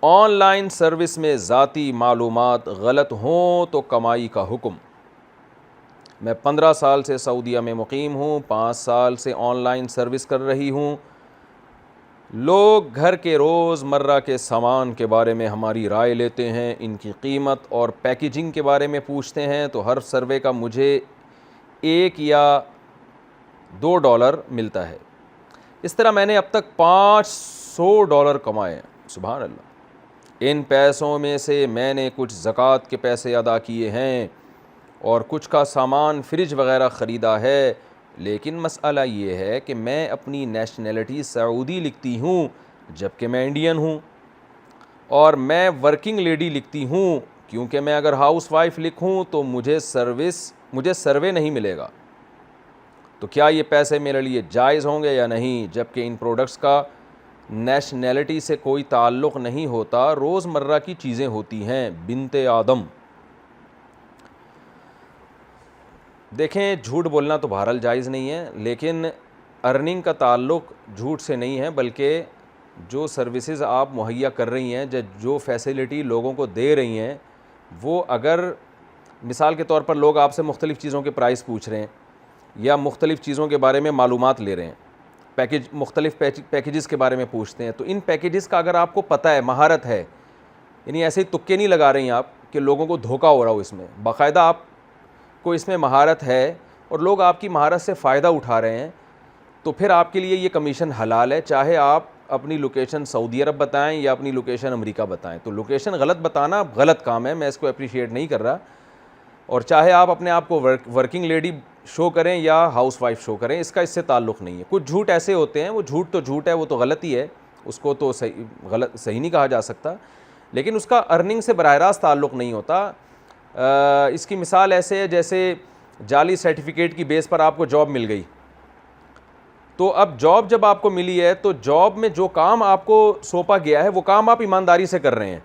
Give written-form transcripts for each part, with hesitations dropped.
Online service में ज़ाती मालूमात गलत हों तो कमाई का हुक्म। मैं 15 साल से सऊदीया में मुकीम हूँ, 5 साल से ऑनलाइन सर्विस कर रही हूँ। लोग घर के रोज़मर्रा के सामान के बारे में हमारी राय लेते हैं, इनकी कीमत और पैकेजिंग के बारे में पूछते हैं, तो हर सर्वे का मुझे $1 या $2 मिलता है। इस तरह मैंने अब तक $500 कमाए हैं। सुभान अल्लाह। इन पैसों में से मैंने कुछ ज़कात के पैसे अदा किए हैं और कुछ का सामान फ्रिज वग़ैरह ख़रीदा है। लेकिन मसला ये है कि मैं अपनी नेशनलिटी सऊदी लिखती हूँ जबकि मैं इंडियन हूँ, और मैं वर्किंग लेडी लिखती हूँ क्योंकि मैं अगर हाउस वाइफ लिखूँ तो मुझे सर्वे नहीं मिलेगा। तो क्या ये पैसे मेरे लिए जायज़ होंगे या नहीं, जबकि इन प्रोडक्ट्स का नेशनैलिटी से कोई ताल्लुक़ नहीं होता, रोज़मर्रा की चीज़ें होती हैं। बिनते आदम। देखें, झूठ बोलना तो बहरहाल जायज़ नहीं है, लेकिन अर्निंग का ताल्लुक़ झूठ से नहीं है, बल्कि जो सर्विसेज आप मुहैया कर रही हैं, जो फैसिलिटी लोगों को दे रही हैं, वो अगर मिसाल के तौर पर लोग आपसे मुख्तलिफ़ चीज़ों के प्राइस पूछ रहे हैं या मुख्तलिफ़ चीज़ों के बारे में मालूमात ले रहे हैं, मुख्तलिफ़ पैकेजेस के बारे में पूछते हैं, तो इन पैकेजेस का अगर आपको पता है, महारत है, यानी ऐसे ही तुक्के नहीं लगा रही हैं आप कि लोगों को धोखा हो रहा हो, इसमें बाकायदा आपको इसमें महारत है और लोग आपकी महारत से फ़ायदा उठा रहे हैं, तो फिर आपके लिए ये कमीशन हलाल है, चाहे आप अपनी लोकेशन सऊदी अरब बताएं या अपनी लोकेशन अमेरिका बताएं। तो लोकेशन गलत बताना गलत काम है, मैं इसको अप्रिशिएट नहीं कर रहा। और चाहे आप अपने आप को वर्किंग लेडी शो करें या हाउस वाइफ शो करें, इसका इससे ताल्लुक़ नहीं है। कुछ झूठ ऐसे होते हैं, वो झूठ तो झूठ है, वो तो गलती है, उसको तो सही नहीं कहा जा सकता, लेकिन उसका अर्निंग से बराह रास्त ताल्लुक़ नहीं होता। इसकी मिसाल ऐसे है जैसे जाली सर्टिफिकेट की बेस पर आपको जॉब मिल गई, तो अब जॉब जब आपको मिली है तो जॉब में जो काम आपको सौंपा गया है वो काम आप ईमानदारी से कर रहे हैं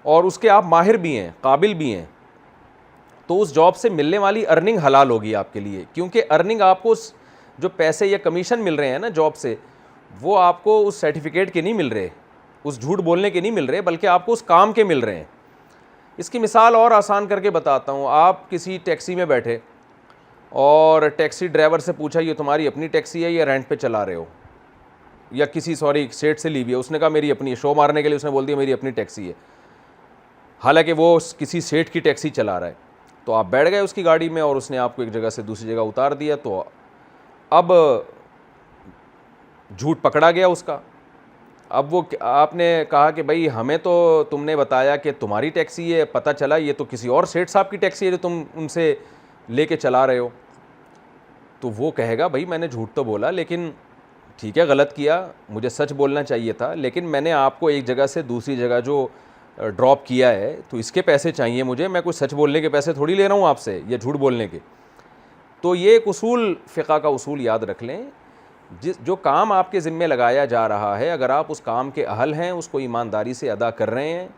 और उसके आप माहिर भी हैं, काबिल भी हैं, तो उस जॉब से मिलने वाली अर्निंग हलाल होगी आपके लिए, क्योंकि अर्निंग आपको जो पैसे या कमीशन मिल रहे हैं ना जॉब से, वो आपको उस सर्टिफिकेट के नहीं मिल रहे, उस झूठ बोलने के नहीं मिल रहे, बल्कि आपको उस काम के मिल रहे हैं। इसकी मिसाल और आसान करके बताता हूँ। आप किसी टैक्सी में बैठे और टैक्सी ड्राइवर से पूछा ये तुम्हारी अपनी टैक्सी है या रेंट पे चला रहे हो, या किसी सेठ से ली हुई है, उसने कहा मेरी अपनी है, शो मारने के लिए उसने बोल दिया मेरी अपनी टैक्सी है, हालांकि वो किसी सेठ की टैक्सी चला रहा है। तो आप बैठ गए उसकी गाड़ी में और उसने आपको एक जगह से दूसरी जगह उतार दिया, तो अब झूठ पकड़ा गया उसका। अब वो आपने कहा कि भाई हमें तो तुमने बताया कि तुम्हारी टैक्सी है, पता चला ये तो किसी और सेठ साहब की टैक्सी है जो तुम उनसे लेके चला रहे हो। तो वो कहेगा भाई मैंने झूठ तो बोला, लेकिन ठीक है गलत किया, मुझे सच बोलना चाहिए था, लेकिन मैंने आपको एक जगह से दूसरी जगह जो ड्रॉप किया है तो इसके पैसे चाहिए मुझे, मैं कुछ सच बोलने के पैसे थोड़ी ले रहा हूँ आपसे या झूठ बोलने के। तो ये एक उसूल, फ़िक़्ह का उसूल याद रख लें, जो काम आपके ज़िम्मे लगाया जा रहा है, अगर आप उस काम के अहल हैं, उसको ईमानदारी से अदा कर रहे हैं,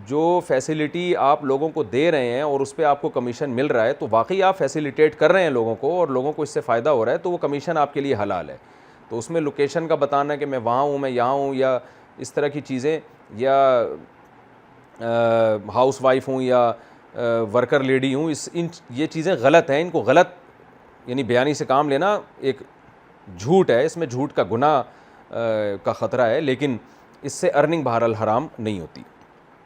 जो फैसिलिटी आप लोगों को दे रहे हैं और उस पर आपको कमीशन मिल रहा है, तो वाकई आप फैसिलिटेट कर रहे हैं लोगों को और लोगों को इससे फ़ायदा हो रहा है, तो वो कमीशन आपके लिए हलाल है। तो उसमें लोकेशन का बताना कि मैं वहाँ हूँ, मैं यहाँ हूँ, या इस तरह की चीज़ें, या हाउस वाइफ हूँ या वर्कर लेडी हूँ, ये चीज़ें गलत हैं। इनको गलत यानी बयानी से काम लेना एक झूठ है, इसमें झूठ का गुनाह का ख़तरा है, लेकिन इससे अर्निंग बहरहाल हराम नहीं होती।